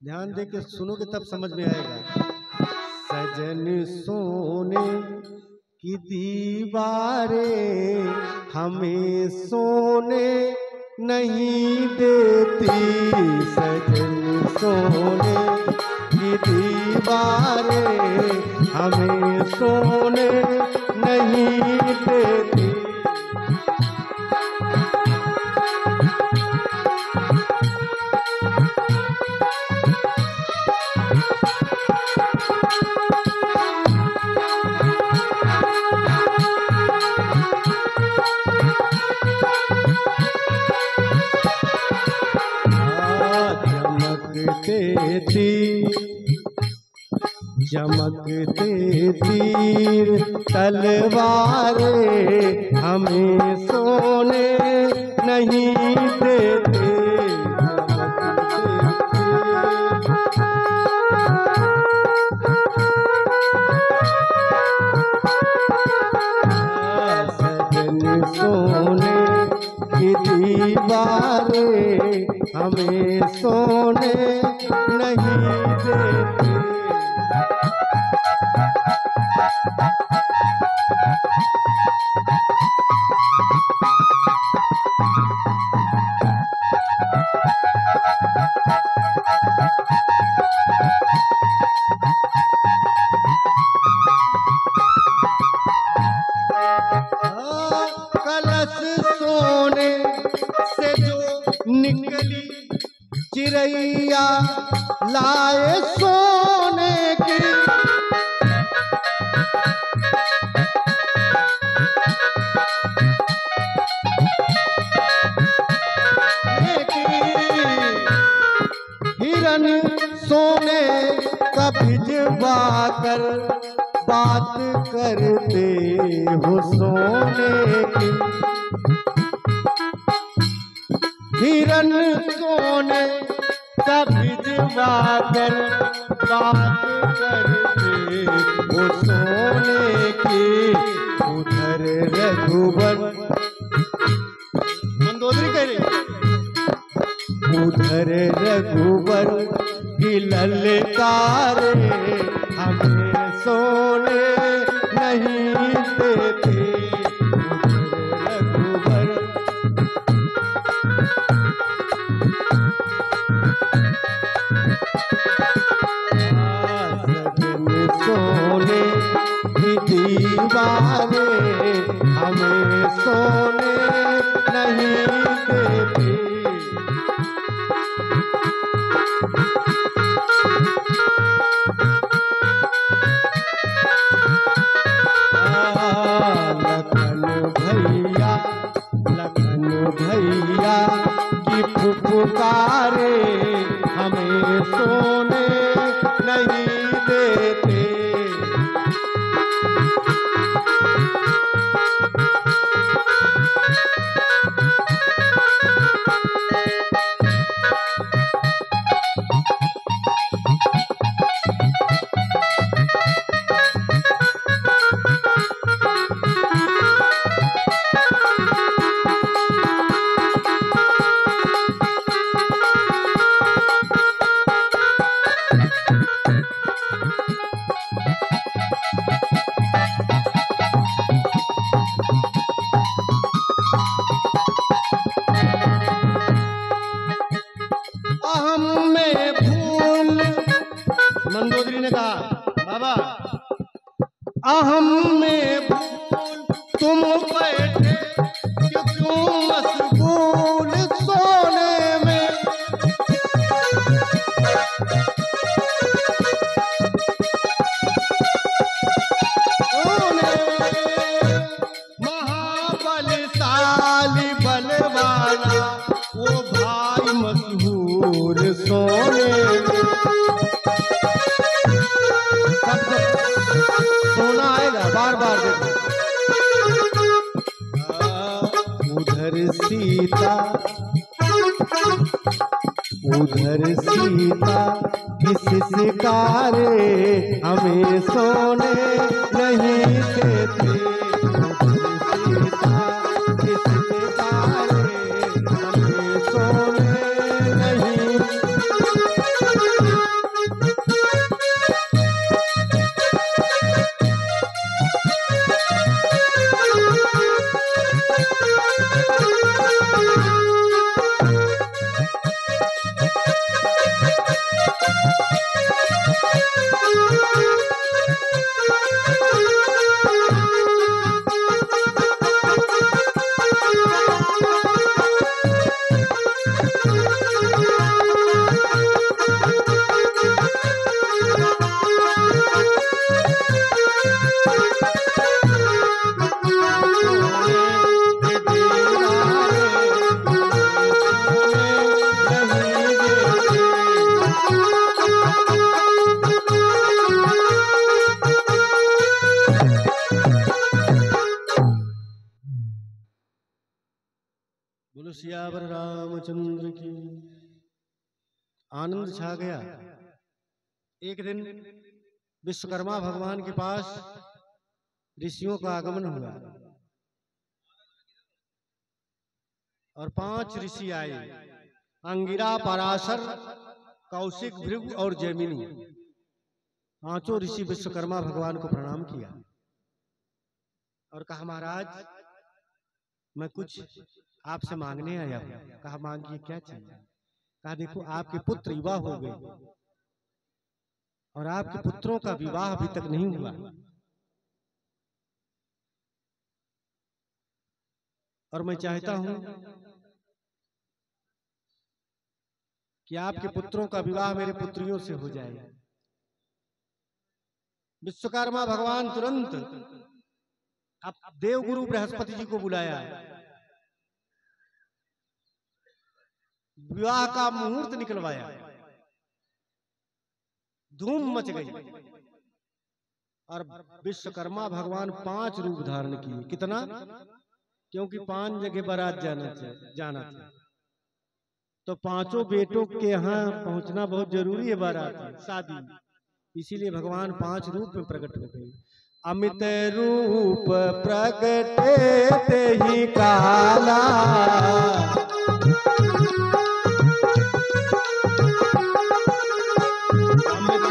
ध्यान दे के सुनोगे तब समझ में आएगा। सजन सोने की दीवारें हमें सोने नहीं देती, सजन सोने की दीवारें हमें सोने नहीं देती। चमकते तीर तलवारें हमें सोने नहीं देते, सजन सोने की दीवारें हमें सोने नहीं देते। कलश सोने से जो निकली चिड़ैया लाए सोने की, हिरन सोने का भिजवा कर बात करते हो सोने की, हिरन सोने का भिजवा कर बात करते हो सोने की। उधर रघुवर मंदोदरी कह रही, उधर रघुवर की ललकारे हमें सोने नहीं देते, रघुवर सजन सोने की दीवारें हमें सोने नहीं देते। लखन भैया की पुकारे हमें सोने नहीं देते, मंदोदरी ने कहा बाबा अहम में भूल तुम बैठे क्यों मशगूल सोने में, महाबलशाली बलवाना वो भाई मशहूर सोने में। सोना आएगा बार बार देखो। उधर सीता किस शिकारे हमें सोने नहीं देते, सीता किस शिकारे हमें सोने नहीं बोलो सियावर रामचंद्र की। आनंद छा गया। एक दिन विश्वकर्मा भगवान के पास ऋषियों का आगमन हुआ और 5 ऋषि आए, अंगिरा, पराशर, कौशिक, भृगु और जैमिनी। 5 ऋषि विश्वकर्मा भगवान को प्रणाम किया और कहा, महाराज मैं कुछ आपसे मांगने आया हूं। कहा, मांगिए, क्या चाहिए? कहा, देखो आपके पुत्र युवा हो गए और आपके पुत्रों का विवाह अभी तक नहीं हुआ और मैं चाहता हूं कि आपके पुत्रों का विवाह मेरे पुत्रियों से हो जाए। विश्वकर्मा भगवान तुरंत अब देवगुरु बृहस्पति जी को बुलाया, विवाह का मुहूर्त निकलवाया, धूम मच गई और विश्वकर्मा भगवान 5 रूप धारण किए। कितना? क्योंकि 5 जगह बारात जाना था तो 5 बेटों के यहाँ पहुंचना बहुत जरूरी है, बारात शादी, इसीलिए भगवान 5 रूप में प्रकट हो गए। अमित रूप प्रगटे तेहि काला, अमित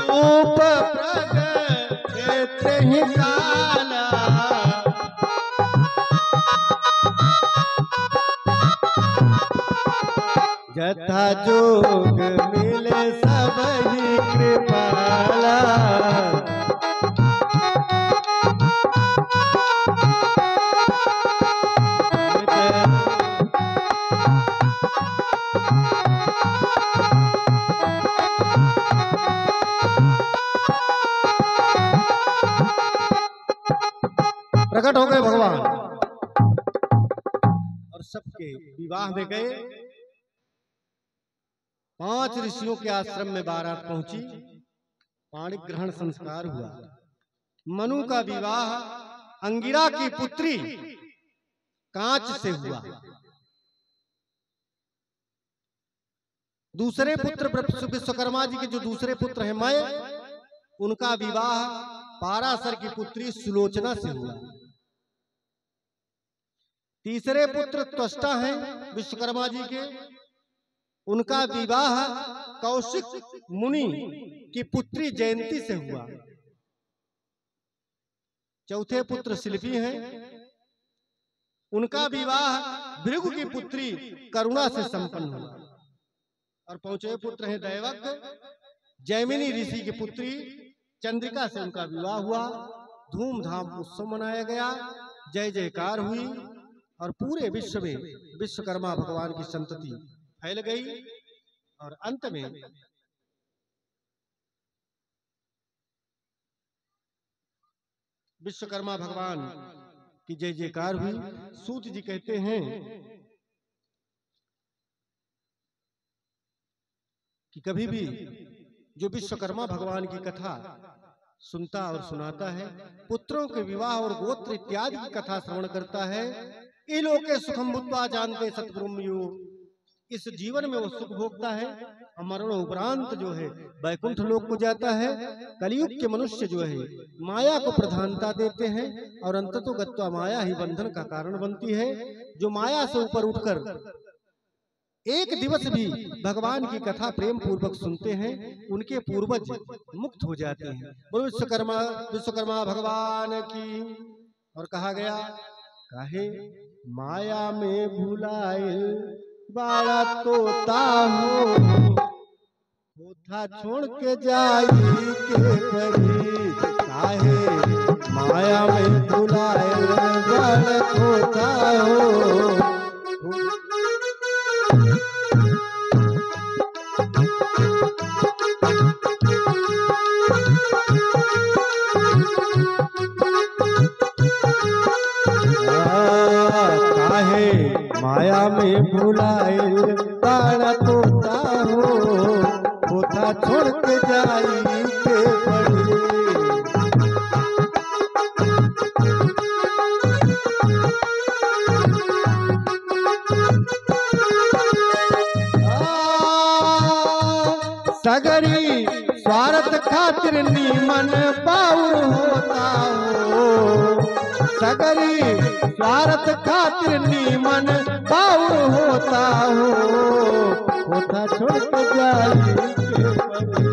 रूप प्रगटे तेहि काला, जथा जोग मिले सबहि कृपाला। प्रकट हो गए भगवान और सबके विवाह में गए। 5 ऋषियों के आश्रम में बारात पहुंची, पाणी ग्रहण संस्कार हुआ। मनु का विवाह अंगिरा की पुत्री कांच से हुआ। दूसरे पुत्र विश्वकर्मा जी के जो दूसरे पुत्र हैं मय, उनका विवाह पाराशर की पुत्री सुलोचना से हुआ। तीसरे पुत्र त्वष्टा हैं विश्वकर्मा जी के, उनका विवाह कौशिक मुनि की पुत्री जयंती से हुआ। चौथे पुत्र शिल्पी हैं, उनका विवाह भृगु की पुत्री करुणा से संपन्न हुआ। और 5वें पुत्र हैं दैवज्ञ, जैमिनी ऋषि की पुत्री चंद्रिका से उनका विवाह हुआ। धूमधाम उत्सव मनाया गया, जय जयकार हुई और पूरे विश्व में विश्वकर्मा भगवान की संतति फैल गई। और अंत में विश्वकर्मा भगवान की जय जयकार हुई। सूत जी कहते हैं कि कभी भी जो विश्वकर्मा भगवान की कथा सुनता और सुनाता है, पुत्रों के विवाह और गोत्र इत्यादि की कथा श्रवण करता है, इलोके सुखम भूत्वा जानते सतगुरुम यो, इस जीवन में वो सुख भोगता है, मरण उपरांत जो है वैकुंठ लोक को जाता है। कलयुग के मनुष्य जो है माया को प्रधानता देते हैं और अंततो गत्वा माया ही बंधन का कारण बनती है। जो माया से ऊपर उठकर एक दिवस भी भगवान की कथा प्रेम पूर्वक सुनते हैं, उनके पूर्वज मुक्त हो जाते हैं। बोलो विश्वकर्मा भगवान की। और कहा गया, काहे माया में भुलाए बाड़ा तोता हो, कोठा छोड़ के जाई के परी, काहे माया में भुलाए बाड़ा तोता हो। भुलाइल बाड़ा तोता हो, होता छोड़ के जाई के पड़ी। सगरी स्वार्थ खातिर नीमन बाउर होता हो, सगरी स्वार्थ खातिर नीमन बाउर होता हो, होता छोड़ के जाई के पड़ी।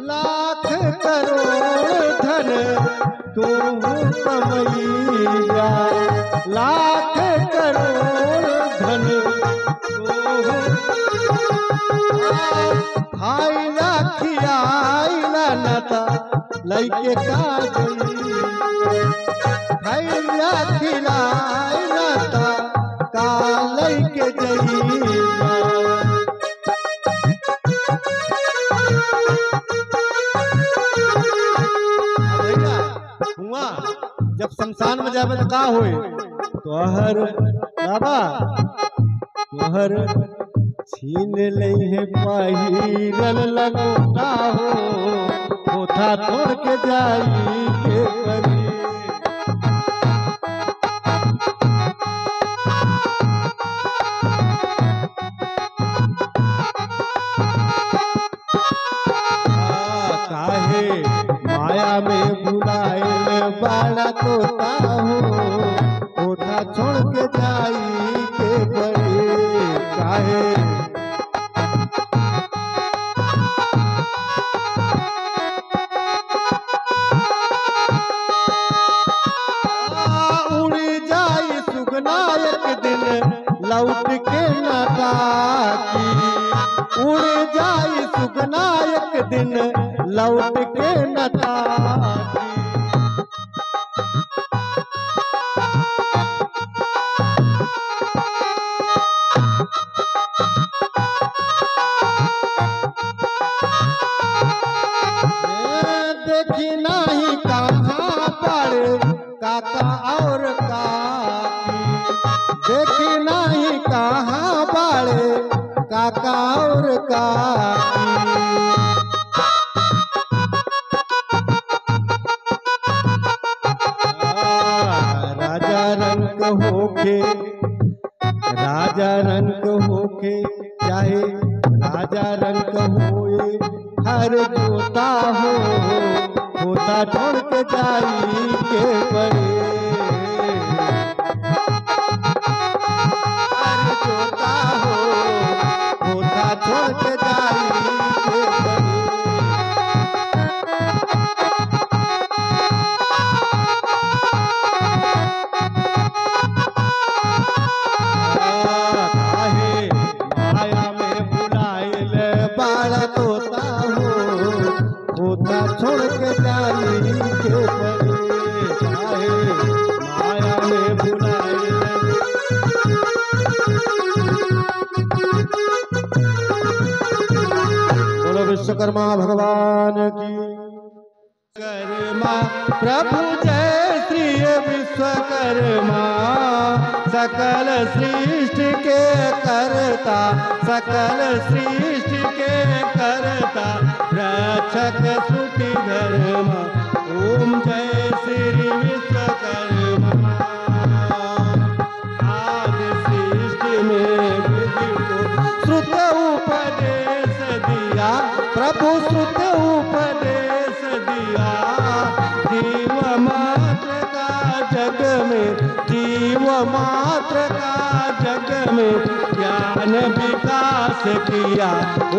लाख करोड़ धन तू कमैया, लाख करोड़ धन खाइला खियाइला नता लैके का गई, खाइला खिलाइला ता का लैके गई। जब शमशान में जावे तो का होए, तोहर बाबा तोहर छीन लई है पहिरल लगोटा हो, होता तोड़ के जाई के पड़ी। काहे माया में भुलाइल बाड़ा तोता हो, होता छोड़ के जाई के पड़ी। काहे उड़ जाई सुगना एक दिन लौट के न ताकी, उड़ जाई सुगना एक दिन लौट के न ताकी। देखी नहीं कहाँ पर काका और काकी, देखी नहीं कहाँ बड़े काका और काकी। राजा रंग होके, राजा रंग होके चाहे राजा रंग होए, हर जोता हो, होता छोड़ के जाई के पड़ी। हर जोता हो, होता छोड़ के जाई के पड़ी। काहे माया में भुलाइल बाड़ा तोता हो, होता छोड़ के जाई के पड़ी। काहे माया में भुलाइल। बोलो विश्वकर्मा भगवान की। कर्मा प्रभु जय श्री विश्वकर्मा, सकल सृष्टि के करता, सकल सृष्टि के करता, रक्षक श्रुति धर्मा। ओम जय श्री विश्वकर्मा। आदि सृष्टि में विधि को श्रुत उपदेश दिया, प्रभु श्रुत उपदेश दिया। जीव मात्र का जग में, जीव मात्र का जग में ज्ञान विकास किया।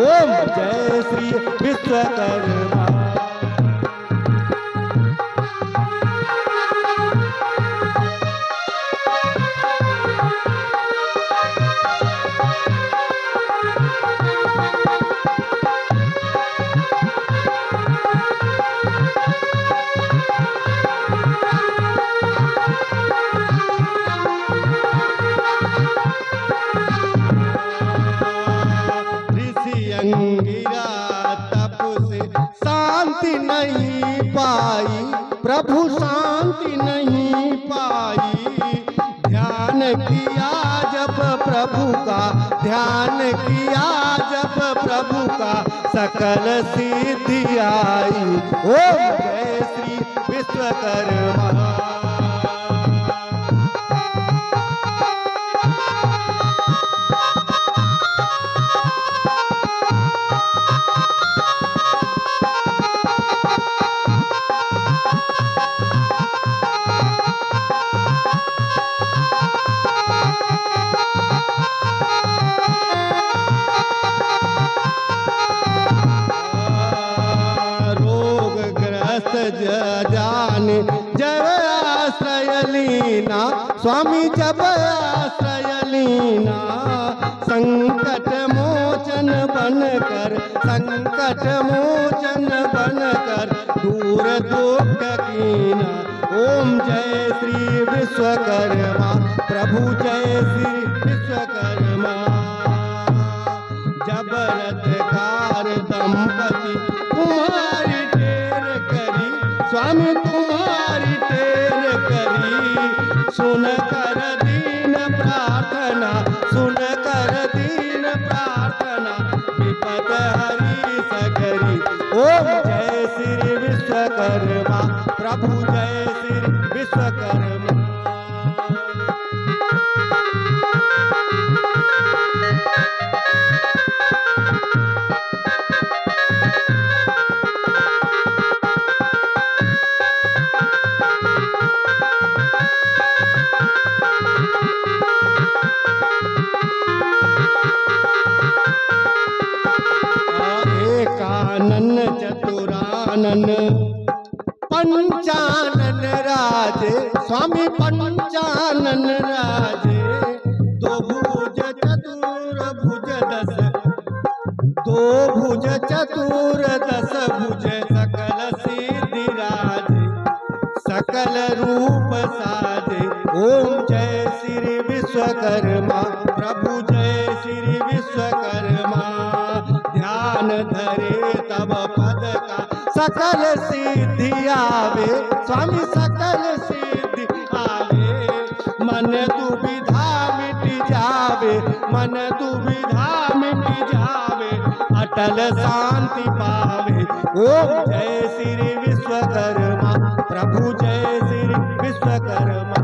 ओम जय श्री विश्वकर्मा। प्रभु शांति नहीं पाई। ध्यान किया जब प्रभु का, ध्यान किया जब प्रभु का, सकल सिद्धि आई। ओम जय श्री विश्वकर्मा। जान जब आश्रय लीना, स्वामी जब आश्रय लीना, संकट मोचन बनकर, संकट मोचन बनकर दूर दुख कीना। ओम जय श्री विश्वकर्मा, प्रभु जय श्री विश्वकर्मा। जब रथकार दंपति तुम्हारी टेर करी, स्वामी तुम्हारी टेर करी, सुन कर दीन प्रार्थना, सुन कर दीन प्रार्थना, विपद हरी सकरी। ओम जय श्री विश्वकर्मा, प्रभु जय श्री विश्वकर्मा। एकानन चतुरानन पंचानन राजे, स्वामी पंचानन राजे। दो भुज चतुर भुज दस, दो भुज चतुर दस भुज, सकल सिद्धि राजे, सकल रूप साजे। ओम जय श्री विश्वकर्मा, प्रभु जय श्री विश्वकर्मा। ध्यान धरे तब पद का, सकल सिद्धि आवे, स्वामी सकल सिद्धि आवे। मन दुविधा मिट जावे, मन दुविधा मिट जावे, अटल शांति पावे। ओम जय श्री विश्वकर्मा, प्रभु जय श्री विश्वकर्मा।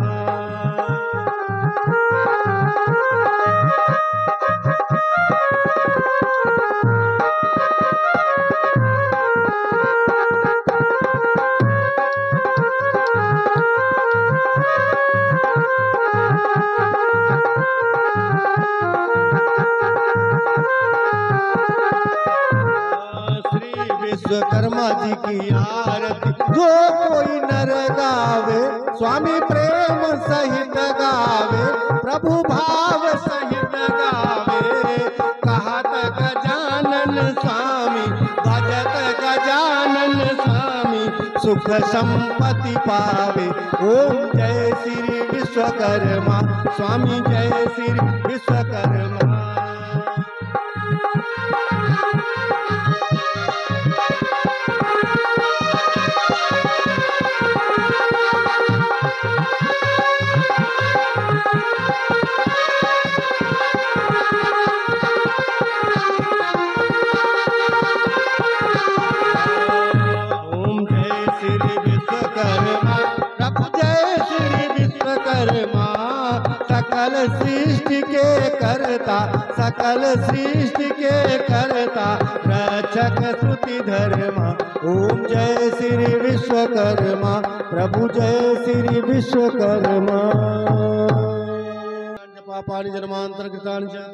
विश्वकर्मा जी की आरती जो कोई नर गावे, स्वामी प्रेम सहित गावे, प्रभु भाव सहित गावे। कहत गजानन स्वामी, भजत गजानन स्वामी, सुख संपत्ति पावे। ओम जय श्री विश्वकर्मा, स्वामी जय श्री विश्वकर्मा। सकल सृष्टि के करता, सकल सृष्टि के करता, रक्षक श्रुति धर्मा। ओम जय श्री विश्वकर्मा, प्रभु जय श्री विश्वकर्मा। पापानि जन्मांतर कृतानि च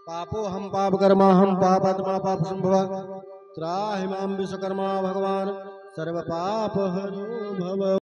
पापो हम पाप कर्मा हम पापात्मा पाप संभवा। त्राहि मां विश्वकर्मा भगवान, सर्व पाप हरो भव।